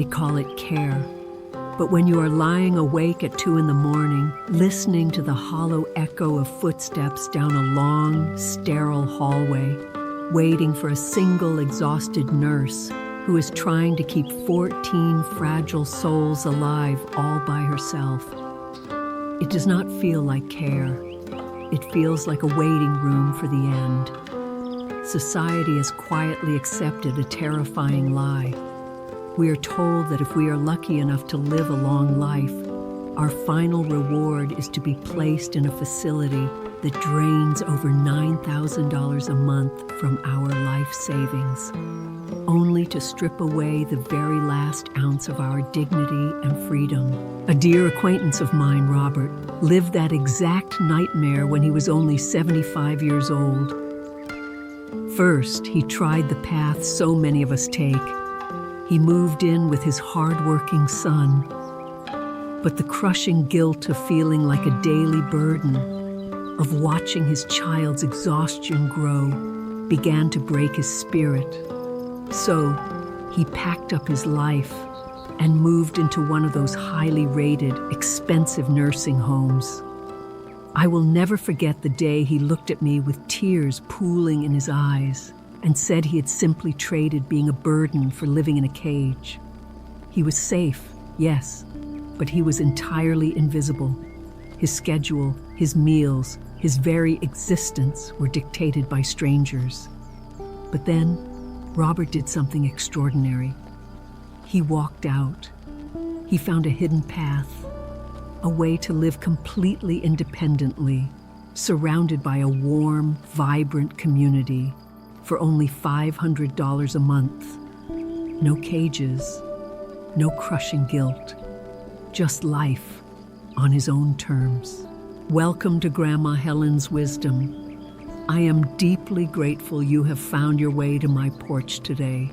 They call it care. But when you are lying awake at 2 in the morning, listening to the hollow echo of footsteps down a long, sterile hallway, waiting for a single exhausted nurse who is trying to keep 14 fragile souls alive all by herself, it does not feel like care. It feels like a waiting room for the end. Society has quietly accepted a terrifying lie. We are told that if we are lucky enough to live a long life, our final reward is to be placed in a facility that drains over $9,000 a month from our life savings, only to strip away the very last ounce of our dignity and freedom. A dear acquaintance of mine, Robert, lived that exact nightmare when he was only 75 years old. First, he tried the path so many of us take. He moved in with his hard-working son. But the crushing guilt of feeling like a daily burden, of watching his child's exhaustion grow, began to break his spirit. So, he packed up his life and moved into one of those highly rated, expensive nursing homes. I will never forget the day he looked at me with tears pooling in his eyes and said he had simply traded being a burden for living in a cage. He was safe, yes, but he was entirely invisible. His schedule, his meals, his very existence were dictated by strangers. But then, Robert did something extraordinary. He walked out. He found a hidden path, a way to live completely independently, surrounded by a warm, vibrant community for only $500 a month. No cages, no crushing guilt, just life on his own terms. Welcome to Grandma Helen's wisdom. I am deeply grateful you have found your way to my porch today.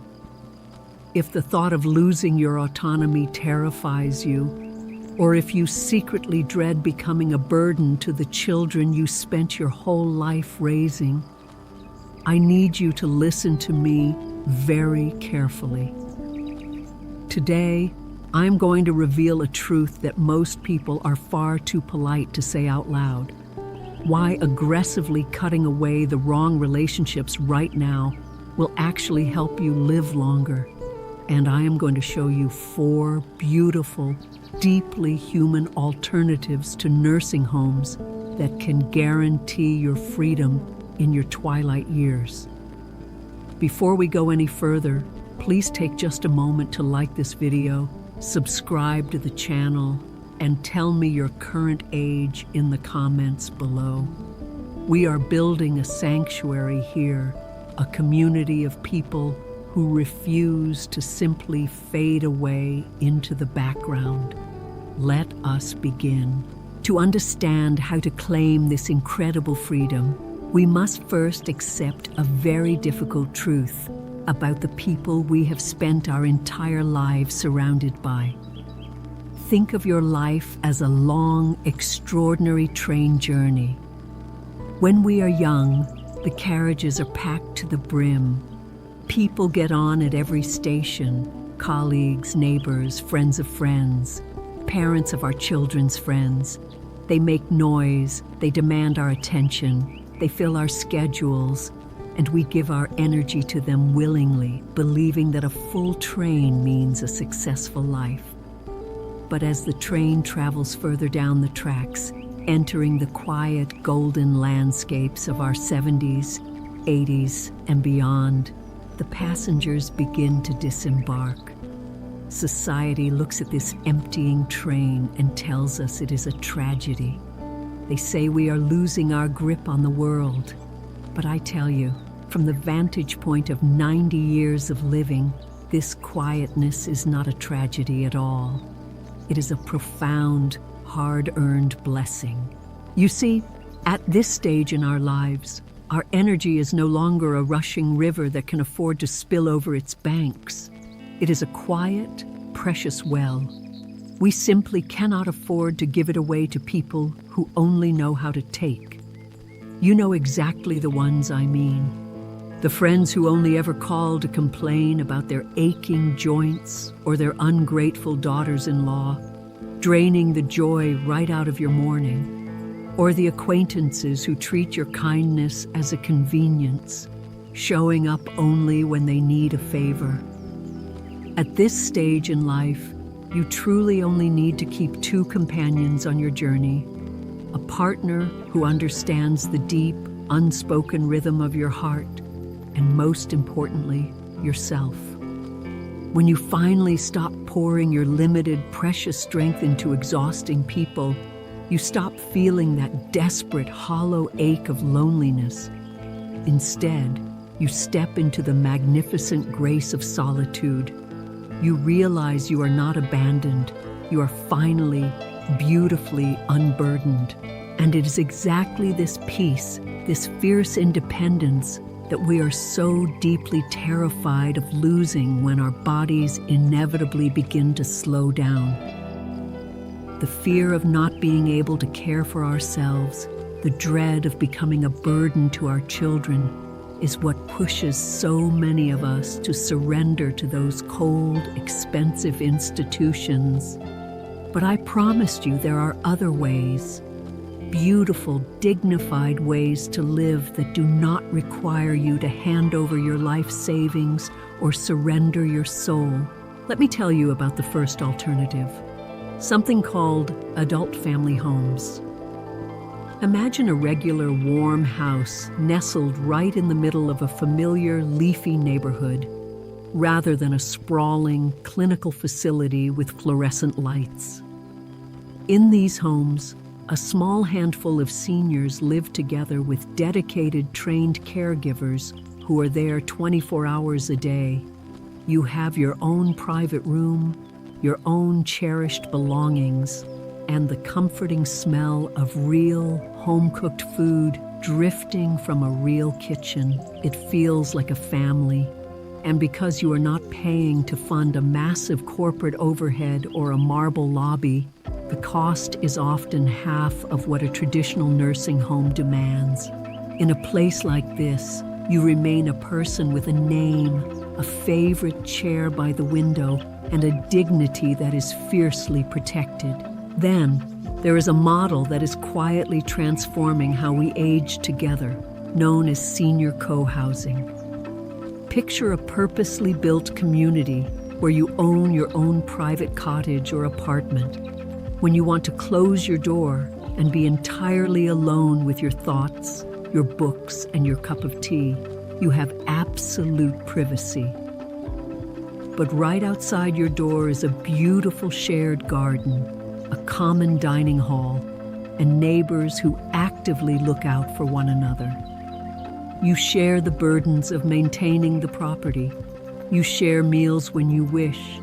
If the thought of losing your autonomy terrifies you, or if you secretly dread becoming a burden to the children you spent your whole life raising, I need you to listen to me very carefully. Today, I'm going to reveal a truth that most people are far too polite to say out loud. Why aggressively cutting away the wrong relationships right now will actually help you live longer. And I am going to show you 4 beautiful, deeply human alternatives to nursing homes that can guarantee your freedom in your twilight years. Before we go any further, please take just a moment to like this video, subscribe to the channel, and tell me your current age in the comments below. We are building a sanctuary here, a community of people who refuse to simply fade away into the background. Let us begin. To understand how to claim this incredible freedom, we must first accept a very difficult truth about the people we have spent our entire lives surrounded by. Think of your life as a long, extraordinary train journey. When we are young, the carriages are packed to the brim. People get on at every station: colleagues, neighbors, friends of friends, parents of our children's friends. They make noise, they demand our attention, they fill our schedules, and we give our energy to them willingly, believing that a full train means a successful life. But as the train travels further down the tracks, entering the quiet, golden landscapes of our 70s, 80s, and beyond, the passengers begin to disembark. Society looks at this emptying train and tells us it is a tragedy. They say we are losing our grip on the world. But I tell you, from the vantage point of 90 years of living, this quietness is not a tragedy at all. It is a profound, hard-earned blessing. You see, at this stage in our lives, our energy is no longer a rushing river that can afford to spill over its banks. It is a quiet, precious well. We simply cannot afford to give it away to people who only know how to take. You know exactly the ones I mean. The friends who only ever call to complain about their aching joints or their ungrateful daughters-in-law, draining the joy right out of your morning. Or the acquaintances who treat your kindness as a convenience, showing up only when they need a favor. At this stage in life, you truly only need to keep two companions on your journey: a partner who understands the deep, unspoken rhythm of your heart, and most importantly, yourself. When you finally stop pouring your limited, precious strength into exhausting people, you stop feeling that desperate, hollow ache of loneliness. Instead, you step into the magnificent grace of solitude. You realize you are not abandoned. You are finally, beautifully unburdened. And it is exactly this peace, this fierce independence, that we are so deeply terrified of losing when our bodies inevitably begin to slow down. The fear of not being able to care for ourselves, the dread of becoming a burden to our children, is what pushes so many of us to surrender to those cold, expensive institutions. But I promised you there are other ways, beautiful, dignified ways to live that do not require you to hand over your life savings or surrender your soul. Let me tell you about the first alternative. Something called adult family homes. Imagine a regular, warm house nestled right in the middle of a familiar, leafy neighborhood, rather than a sprawling, clinical facility with fluorescent lights. In these homes, a small handful of seniors live together with dedicated, trained caregivers who are there 24 hours a day. You have your own private room, your own cherished belongings, and the comforting smell of real, home-cooked food drifting from a real kitchen. It feels like a family. And because you are not paying to fund a massive corporate overhead or a marble lobby, the cost is often half of what a traditional nursing home demands. In a place like this, you remain a person with a name, a favorite chair by the window, and a dignity that is fiercely protected. Then, there is a model that is quietly transforming how we age together, known as senior co-housing. Picture a purposely built community where you own your own private cottage or apartment. When you want to close your door and be entirely alone with your thoughts, your books, and your cup of tea, you have absolute privacy. But right outside your door is a beautiful shared garden, a common dining hall, and neighbors who actively look out for one another. You share the burdens of maintaining the property. You share meals when you wish,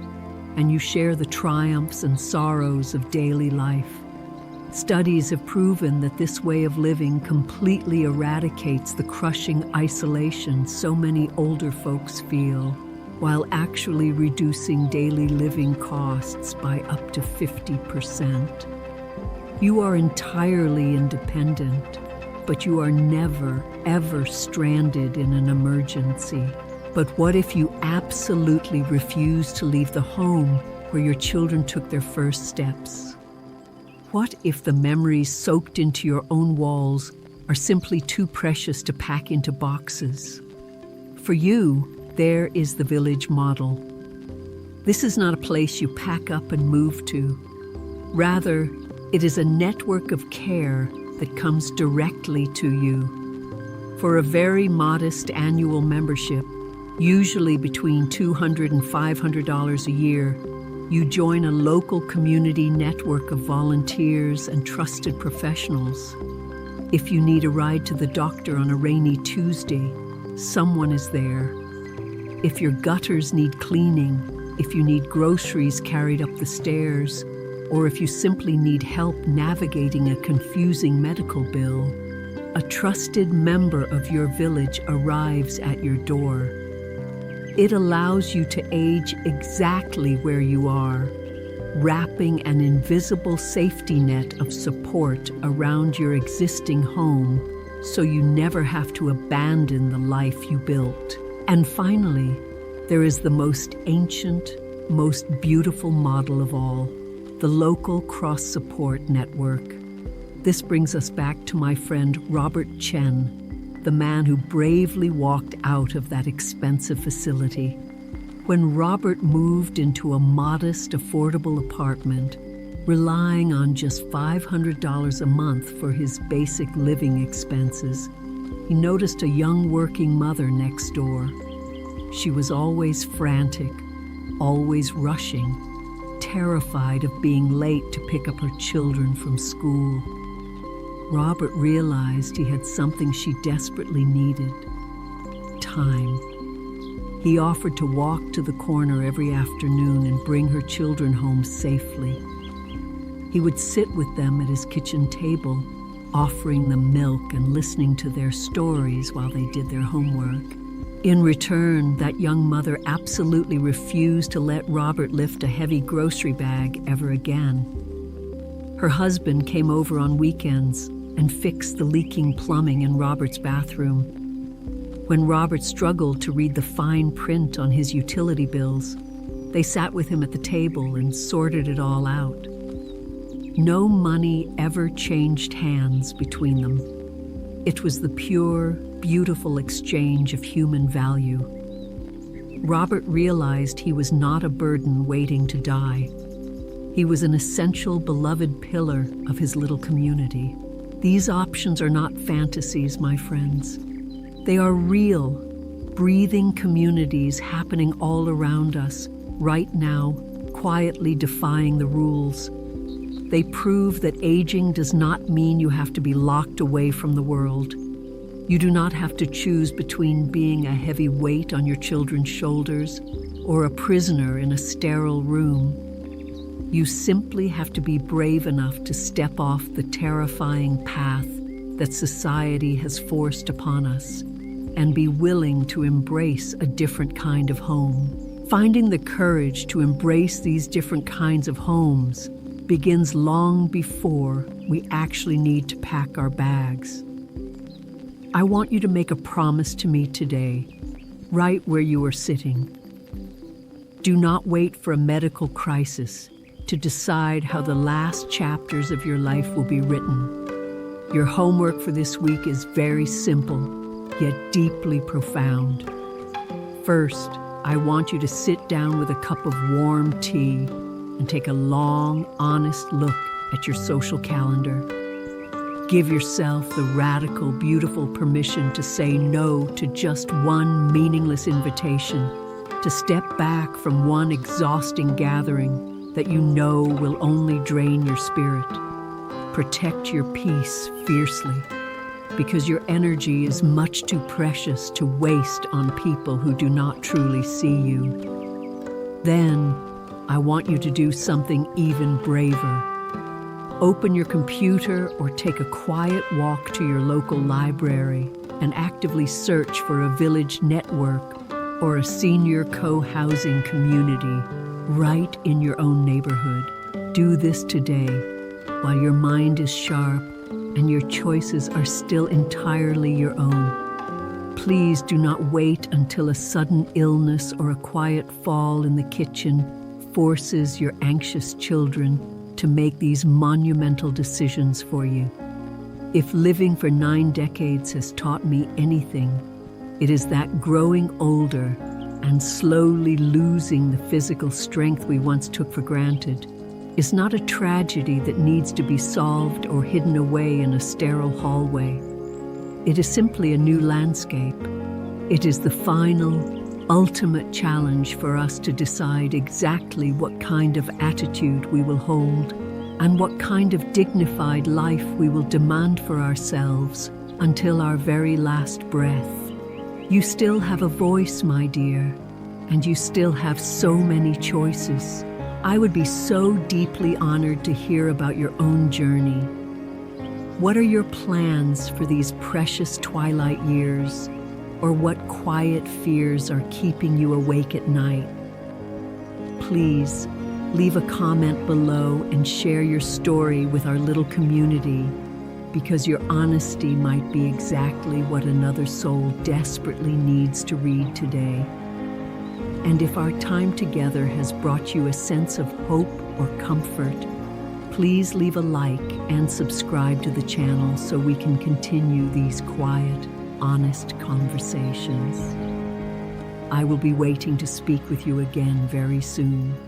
and you share the triumphs and sorrows of daily life. Studies have proven that this way of living completely eradicates the crushing isolation so many older folks feel, while actually reducing daily living costs by up to 50%. You are entirely independent, but you are never, ever stranded in an emergency. But what if you absolutely refuse to leave the home where your children took their first steps? What if the memories soaked into your own walls are simply too precious to pack into boxes? For you, there is the village model. This is not a place you pack up and move to. Rather, it is a network of care that comes directly to you. For a very modest annual membership, usually between $200 and $500 a year, you join a local community network of volunteers and trusted professionals. If you need a ride to the doctor on a rainy Tuesday, someone is there. If your gutters need cleaning, if you need groceries carried up the stairs, or if you simply need help navigating a confusing medical bill, a trusted member of your village arrives at your door. It allows you to age exactly where you are, wrapping an invisible safety net of support around your existing home so you never have to abandon the life you built. And finally, there is the most ancient, most beautiful model of all, the local cross-support network. This brings us back to my friend Robert Chen, the man who bravely walked out of that expensive facility. When Robert moved into a modest, affordable apartment, relying on just $500 a month for his basic living expenses, he noticed a young working mother next door. She was always frantic, always rushing, terrified of being late to pick up her children from school. Robert realized he had something she desperately needed: time. He offered to walk to the corner every afternoon and bring her children home safely. He would sit with them at his kitchen table, offering them milk and listening to their stories while they did their homework. In return, that young mother absolutely refused to let Robert lift a heavy grocery bag ever again. Her husband came over on weekends and fixed the leaking plumbing in Robert's bathroom. When Robert struggled to read the fine print on his utility bills, they sat with him at the table and sorted it all out. No money ever changed hands between them. It was the pure, beautiful exchange of human value. Robert realized he was not a burden waiting to die. He was an essential, beloved pillar of his little community. These options are not fantasies, my friends. They are real, breathing communities happening all around us, right now, quietly defying the rules. They prove that aging does not mean you have to be locked away from the world. You do not have to choose between being a heavy weight on your children's shoulders or a prisoner in a sterile room. You simply have to be brave enough to step off the terrifying path that society has forced upon us and be willing to embrace a different kind of home. Finding the courage to embrace these different kinds of homes begins long before we actually need to pack our bags. I want you to make a promise to me today, right where you are sitting. Do not wait for a medical crisis to decide how the last chapters of your life will be written. Your homework for this week is very simple, yet deeply profound. First, I want you to sit down with a cup of warm tea and take a long, honest look at your social calendar. Give yourself the radical, beautiful permission to say no to just one meaningless invitation, to step back from one exhausting gathering that you know will only drain your spirit. Protect your peace fiercely, because your energy is much too precious to waste on people who do not truly see you. Then, I want you to do something even braver. Open your computer or take a quiet walk to your local library and actively search for a village network or a senior co-housing community right in your own neighborhood. Do this today while your mind is sharp and your choices are still entirely your own. Please do not wait until a sudden illness or a quiet fall in the kitchen forces your anxious children to make these monumental decisions for you. If living for 9 decades has taught me anything, it is that growing older and slowly losing the physical strength we once took for granted is not a tragedy that needs to be solved or hidden away in a sterile hallway. It is simply a new landscape. It is the final, ultimate challenge for us to decide exactly what kind of attitude we will hold and what kind of dignified life we will demand for ourselves until our very last breath. You still have a voice, my dear, and you still have so many choices. I would be so deeply honored to hear about your own journey. What are your plans for these precious twilight years? Or what quiet fears are keeping you awake at night? Please leave a comment below and share your story with our little community, because your honesty might be exactly what another soul desperately needs to read today. And if our time together has brought you a sense of hope or comfort, please leave a like and subscribe to the channel so we can continue these quiet, honest conversations. I will be waiting to speak with you again very soon.